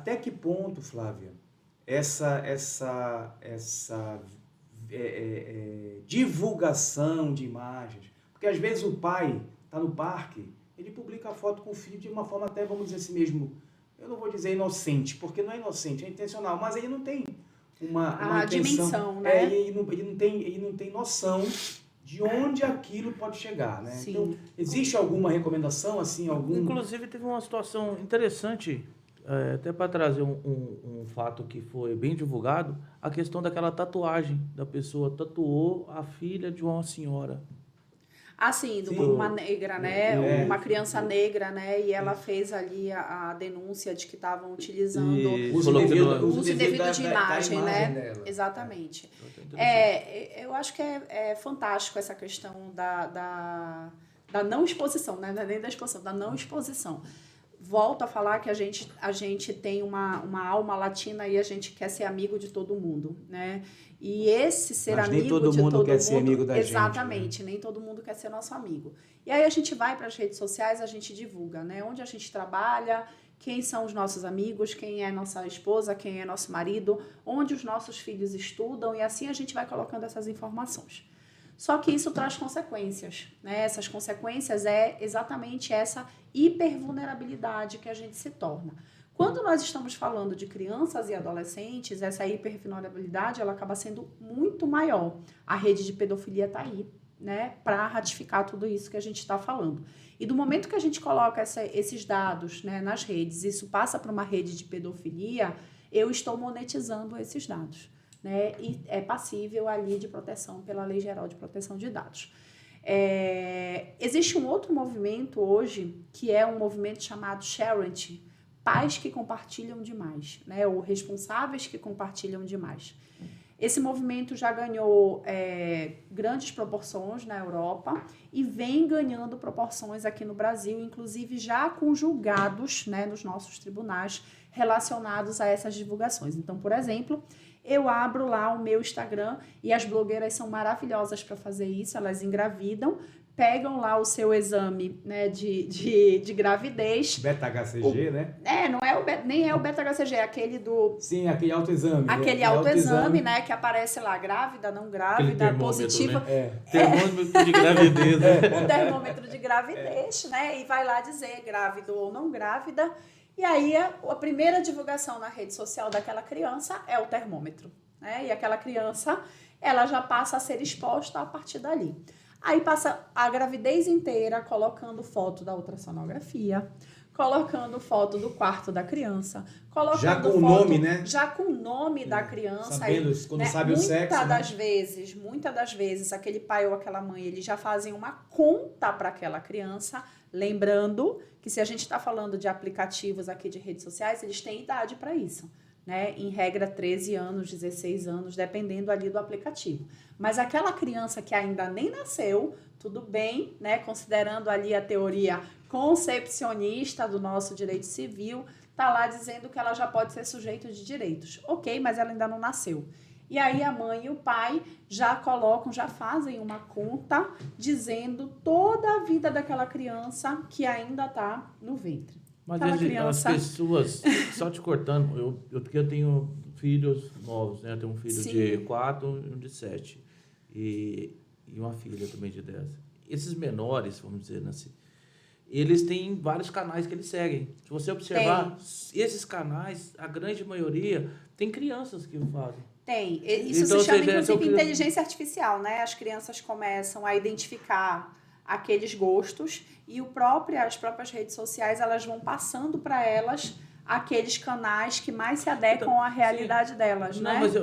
até que ponto, Flávia, essa divulgação de imagens, porque às vezes o pai está no parque, ele publica a foto com o filho de uma forma até, vamos dizer assim mesmo, eu não vou dizer inocente, porque não é inocente, é intencional, mas ele não tem uma intenção, dimensão, né? Ele não tem noção de onde aquilo pode chegar, né? Sim. Então, existe alguma recomendação, assim, Inclusive, teve uma situação interessante, até para trazer um fato que foi bem divulgado, a questão daquela tatuagem da pessoa tatuou a filha de uma senhora. Assim, uma negra, né? Uma criança negra, né? E ela fez ali a denúncia de que estavam utilizando o uso indevido de imagem, né? Dela. Exatamente. Eu acho que é fantástico essa questão da não exposição, né? Não é nem da exposição, da não exposição. Volto a falar que a gente tem uma alma latina e a gente quer ser amigo de todo mundo, né? E esse ser amigo de todo mundo... nem todo mundo quer ser amigo da gente. Exatamente, nem todo mundo quer ser nosso amigo. E aí a gente vai para as redes sociais, a gente divulga, né? Onde a gente trabalha, quem são os nossos amigos, quem é nossa esposa, quem é nosso marido, onde os nossos filhos estudam, e assim a gente vai colocando essas informações. Só que isso traz consequências, né? Essas consequências é exatamente essa hipervulnerabilidade que a gente se torna. Quando nós estamos falando de crianças e adolescentes, essa hipervulnerabilidade ela acaba sendo muito maior. A rede de pedofilia está aí, né? Para ratificar tudo isso que a gente está falando. E do momento que a gente coloca esses dados, né, nas redes, isso passa para uma rede de pedofilia, eu estou monetizando esses dados. Né, e é passível ali de proteção pela Lei Geral de Proteção de Dados. Existe um outro movimento hoje, que é um movimento chamado Sharing, pais que compartilham demais, né, ou responsáveis que compartilham demais. Esse movimento já ganhou grandes proporções na Europa e vem ganhando proporções aqui no Brasil, inclusive já com julgados, né, nos nossos tribunais relacionados a essas divulgações. Então, por exemplo, eu abro lá o meu Instagram e as blogueiras são maravilhosas para fazer isso, elas engravidam, pegam lá o seu exame, né, de gravidez. Beta-HCG, né? Não é nem é o beta-HCG, é aquele do... Sim, aquele autoexame. Aquele autoexame, né, que aparece lá, grávida, não grávida, positiva. Né? Termômetro de gravidez. O termômetro de gravidez, né, e vai lá dizer grávido ou não grávida. E aí, a primeira divulgação na rede social daquela criança é o termômetro, né? E aquela criança, ela já passa a ser exposta a partir dali. Aí passa a gravidez inteira colocando foto da ultrassonografia, colocando foto do quarto da criança, colocando já com foto, o nome, né? Já com o nome da criança. Sabendo, aí, quando né? sabe o sexo. Muitas das vezes, aquele pai ou aquela mãe, eles já fazem uma conta para aquela criança, lembrando que se a gente está falando de aplicativos aqui de redes sociais, eles têm idade para isso, né? Em regra, 13 anos, 16 anos, dependendo ali do aplicativo. Mas aquela criança que ainda nem nasceu, tudo bem, né? Considerando ali a teoria concepcionista do nosso direito civil, está lá dizendo que ela já pode ser sujeito de direitos. Ok, mas ela ainda não nasceu. E aí a mãe e o pai já fazem uma conta dizendo toda a vida daquela criança que ainda está no ventre. Mas as pessoas, só te cortando, eu tenho filhos novos, né? Eu tenho um filho de 4 e um de 7. E uma filha também de 10. Esses menores, vamos dizer assim, eles têm vários canais que eles seguem. Se você observar, esses canais, a grande maioria, tem crianças que o fazem. Tem. Isso então, se chama, inclusive, inteligência artificial, né? As crianças começam a identificar aqueles gostos e as próprias redes sociais, elas vão passando para elas aqueles canais que mais se adequam à realidade delas, não, né? Mas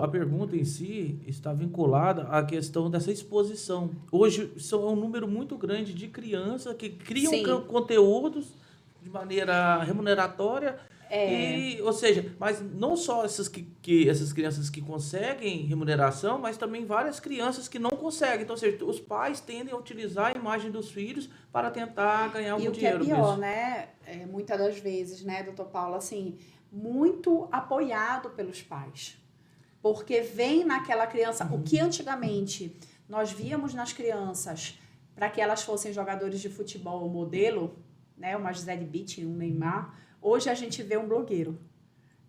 a pergunta em si está vinculada à questão dessa exposição. Hoje é um número muito grande de crianças que criam conteúdos de maneira remuneratória. Ou seja, mas não só essas crianças que conseguem remuneração, mas também várias crianças que não conseguem. Então, ou seja, os pais tendem a utilizar a imagem dos filhos para tentar ganhar algum dinheiro. E o que é pior, né? Muitas das vezes, né, doutor Paulo, assim, muito apoiado pelos pais. Porque vem naquela criança, o que antigamente nós víamos nas crianças para que elas fossem jogadores de futebol modelo, né, uma Gisele Bündchen, um Neymar. Hoje a gente vê um blogueiro,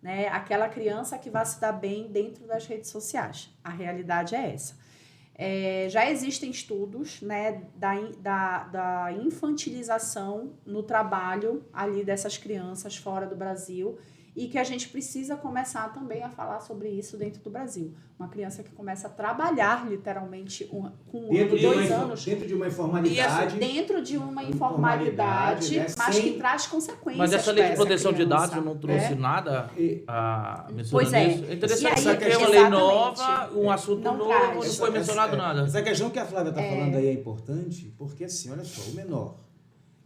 né? Aquela criança que vai se dar bem dentro das redes sociais. A realidade é essa. Já existem estudos, né, da infantilização no trabalho ali dessas crianças fora do Brasil, e que a gente precisa começar também a falar sobre isso dentro do Brasil. Uma criança que começa a trabalhar literalmente com 2 anos. Dentro de uma informalidade. Dentro de uma informalidade, né? Mas que traz consequências. Mas essa lei de proteção de dados não trouxe nada a mencionar pois é. isso. É interessante que é uma lei nova, um assunto novo, não foi mencionado nada. Essa questão que a Flávia está falando aí é importante, porque assim, olha só, o menor,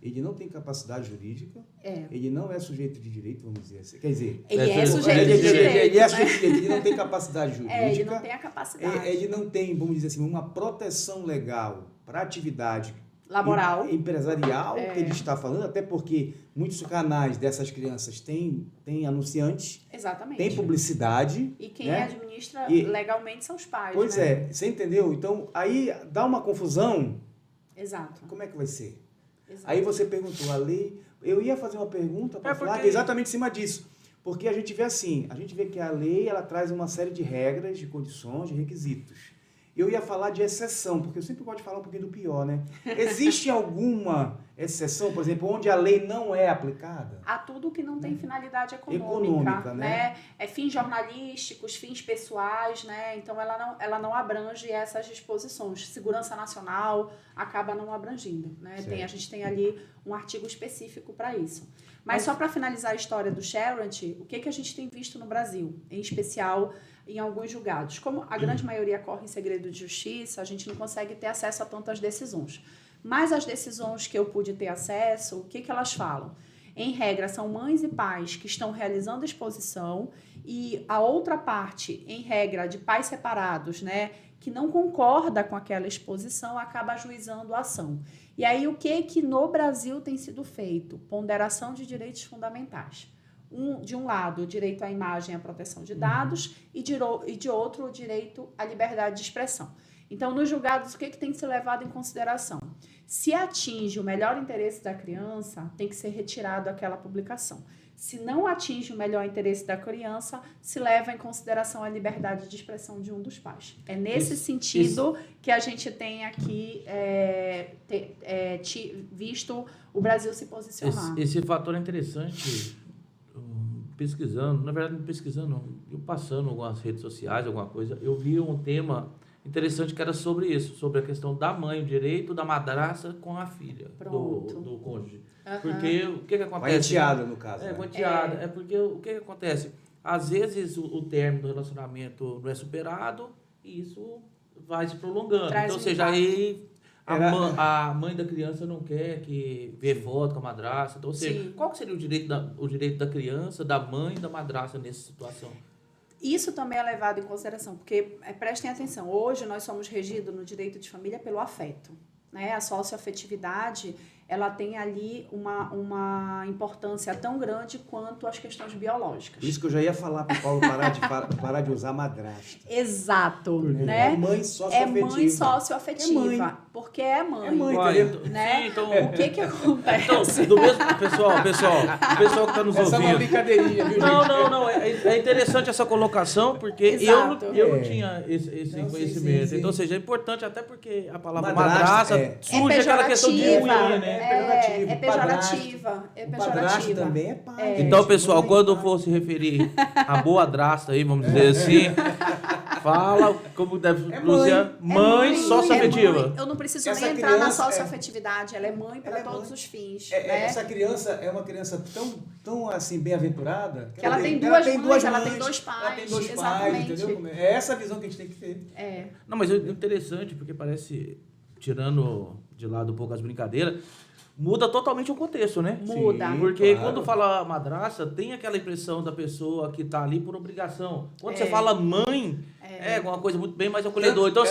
ele não tem capacidade jurídica, ele não é sujeito de direito, vamos dizer assim. Quer dizer, ele é sujeito de direito. Ele é sujeito de direito, ele não tem capacidade jurídica. Ele não tem a capacidade. Ele não tem, vamos dizer assim, uma proteção legal para atividade laboral, empresarial, que ele está falando, até porque muitos canais dessas crianças têm anunciantes, exatamente, tem publicidade. E quem administra legalmente são os pais. Pois né? Você entendeu? Então, aí dá uma confusão. Exato. Como é que vai ser? Exato. Aí você perguntou a lei. Eu ia fazer uma pergunta para falar exatamente em cima disso. Porque a gente vê assim, que a lei ela traz uma série de regras, de condições, de requisitos. Eu ia falar de exceção, porque eu sempre gosto de falar um pouquinho do pior, né? Existe alguma exceção, por exemplo, onde a lei não é aplicada? Há tudo que não tem finalidade econômica, né? Fins jornalísticos, fins pessoais, né? Então ela não abrange essas disposições. Segurança nacional acaba não abrangindo, né? A gente tem ali um artigo específico para isso. Mas só para finalizar a história do Sherrod, o que a gente tem visto no Brasil, em especial em alguns julgados? Como a grande maioria corre em segredo de justiça, a gente não consegue ter acesso a tantas decisões. Mas as decisões que eu pude ter acesso, o que elas falam? Em regra, são mães e pais que estão realizando a exposição, e a outra parte, em regra, de pais separados, né, que não concorda com aquela exposição, acaba ajuizando a ação. E aí, o que no Brasil tem sido feito? Ponderação de direitos fundamentais. De um lado, o direito à imagem e à proteção de dados, e de outro, o direito à liberdade de expressão. Então, nos julgados, o que tem que ser levado em consideração? Se atinge o melhor interesse da criança, tem que ser retirado aquela publicação. Se não atinge o melhor interesse da criança, se leva em consideração a liberdade de expressão de um dos pais. É nesse sentido que a gente tem aqui visto o Brasil se posicionar. Esse fator é interessante. Pesquisando, na verdade não pesquisando, não, eu passando algumas redes sociais, alguma coisa, eu vi um tema interessante que era sobre isso, sobre a questão da mãe, o direito da madrasta com a filha do cônjuge. Porque o que acontece? Com a enteada, no caso. Com a enteada. É porque o que acontece? Às vezes o término do relacionamento não é superado e isso vai se prolongando. Então, ou seja, aí a mãe da criança não quer que vê foto com a madrasta. Então, ou seja, qual que seria o direito da criança, da mãe e da madrasta nessa situação? Isso também é levado em consideração, porque prestem atenção, hoje nós somos regidos no direito de família pelo afeto, né? A socioafetividade, ela tem ali uma importância tão grande quanto as questões biológicas. Isso que eu já ia falar para o Paulo parar de usar madrasta. Exato. Né? É mãe socioafetiva. É mãe socioafetiva, porque é mãe. É mãe, entendeu? Né? Então, o que acontece? Então, do mesmo, pessoal que está nos ouvindo. Essa é uma brincadeirinha, viu, gente? Não. É interessante essa colocação, porque eu não tinha esse conhecimento. Sim. Então, ou seja, é importante até porque a palavra madrasta surge aquela questão de ruim, né? É pejorativa. Padrasto também é pai. Então, pessoal, quando for se referir a boa drasta aí, vamos dizer assim, fala como deve pronunciar, mãe socioafetiva. Eu não preciso nem entrar na socioafetividade, ela é mãe para todos os fins. Né? Essa criança é uma criança tão assim, bem-aventurada, que ela tem duas mães, ela tem dois pais. Ela tem dois pais, entendeu? É essa a visão que a gente tem que ter. Não, mas é interessante, porque parece, tirando de lado um pouco as brincadeiras, muda totalmente o contexto, né? Muda. Sim, porque quando fala madrasta, tem aquela impressão da pessoa que está ali por obrigação. Quando você fala mãe, é alguma coisa muito bem mais acolhedora. Então,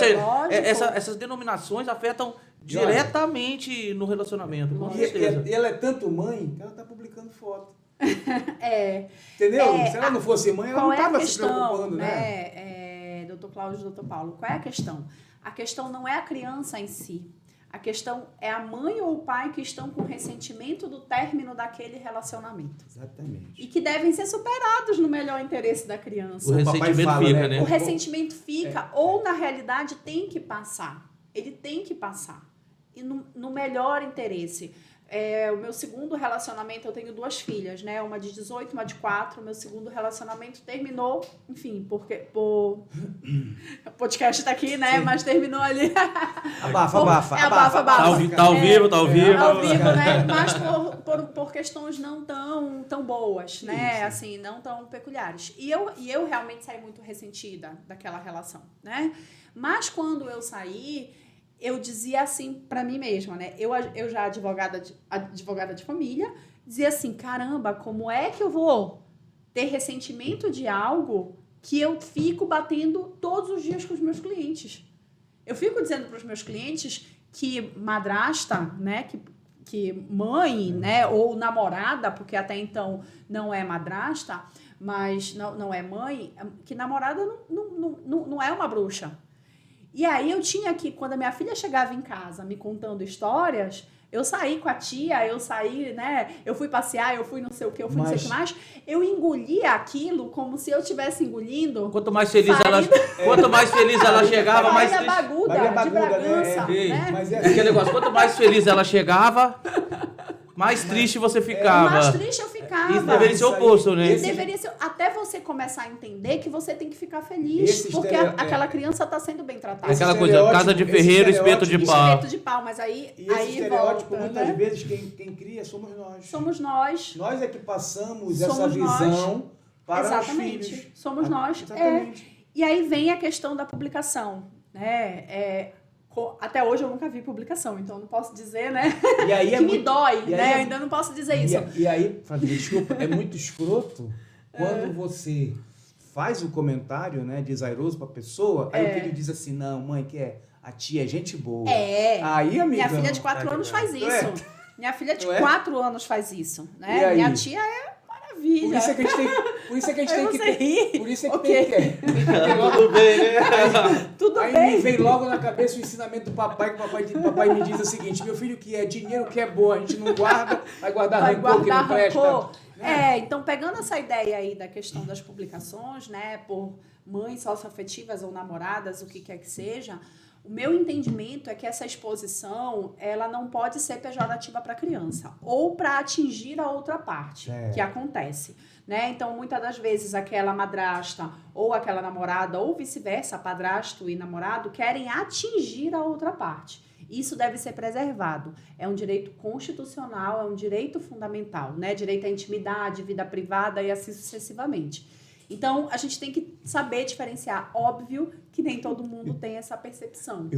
essas denominações afetam diretamente no relacionamento, com certeza. E ela é tanto mãe que ela está publicando foto. Entendeu? Se ela não fosse mãe, ela não estava se preocupando, né? Doutor Cláudio e doutor Paulo, qual é a questão? A questão não é a criança em si. A questão é a mãe ou o pai que estão com ressentimento do término daquele relacionamento. Exatamente. E que devem ser superados no melhor interesse da criança. O ressentimento fica, né? O ressentimento fica, ou na realidade tem que passar. Ele tem que passar. E no melhor interesse. O meu segundo relacionamento, eu tenho 2 filhas, né? Uma de 18, uma de 4. O meu segundo relacionamento terminou, enfim, porque o podcast tá aqui, né? Sim. Mas terminou ali. Abafa. Tá ao vivo. Tá ao vivo, né? Mas por questões não tão boas, né? Sim. Assim, não tão peculiares. E eu realmente saí muito ressentida daquela relação, né? Mas quando eu saí, eu dizia assim para mim mesma, né? Eu já advogada de família, dizia assim, caramba, como é que eu vou ter ressentimento de algo que eu fico batendo todos os dias com os meus clientes? Eu fico dizendo para os meus clientes que madrasta, né? Que mãe, né? Ou namorada, porque até então não é madrasta, mas não é mãe, que namorada não é uma bruxa. E aí eu tinha que, quando a minha filha chegava em casa me contando histórias, eu saí com a tia, né? Eu fui passear, eu fui não sei o que, não sei o que mais. Eu engolia aquilo como se eu estivesse engolindo. Quanto mais feliz ela chegava, mais triste. Baguda, de Bragança, né? Mas aquele negócio, quanto mais feliz ela chegava, mais triste você ficava. Mais triste eu ficava. Isso deveria ser o oposto, né? Deveria ser, até você começar a entender que você tem que ficar feliz, porque aquela criança está sendo bem tratada. Aquela coisa, casa de ferreiro, espeto de pau. Espeto de pau, mas aí estereótipo, volta, muitas né? vezes, quem cria somos nós. Somos nós. Nós é que passamos essa visão para os filhos. Somos nós. Exatamente. E aí vem a questão da publicação, né? Até hoje eu nunca vi publicação, então não posso dizer, né? E aí que me dói, né? Eu ainda não posso dizer isso. E aí, Fabíola, desculpa, é muito escroto quando você faz o comentário, né, desairoso para a pessoa, aí o filho diz assim, não, mãe, a tia é gente boa. Aí, amiga... Minha filha de 4 anos faz isso. Minha filha de 4 anos faz isso, né? Minha tia é maravilha. Por isso é que a gente tem que ter. Por isso é que okay. tem que ter. Tudo bem, né? Tudo aí bem. Me vem logo na cabeça o ensinamento do papai, que o papai me diz o seguinte, meu filho, que é dinheiro que é bom, a gente não guarda, vai guardar rancor que não presta. Então pegando essa ideia aí da questão das publicações, né, por mães socioafetivas ou namoradas, o que quer que seja, o meu entendimento é que essa exposição, ela não pode ser pejorativa para a criança ou para atingir a outra parte, que acontece, né? Então, muitas das vezes, aquela madrasta ou aquela namorada, ou vice-versa, padrasto e namorado, querem atingir a outra parte. Isso deve ser preservado. É um direito constitucional, é um direito fundamental, né? Direito à intimidade, vida privada e assim sucessivamente. Então, a gente tem que saber diferenciar. Óbvio que nem todo mundo tem essa percepção.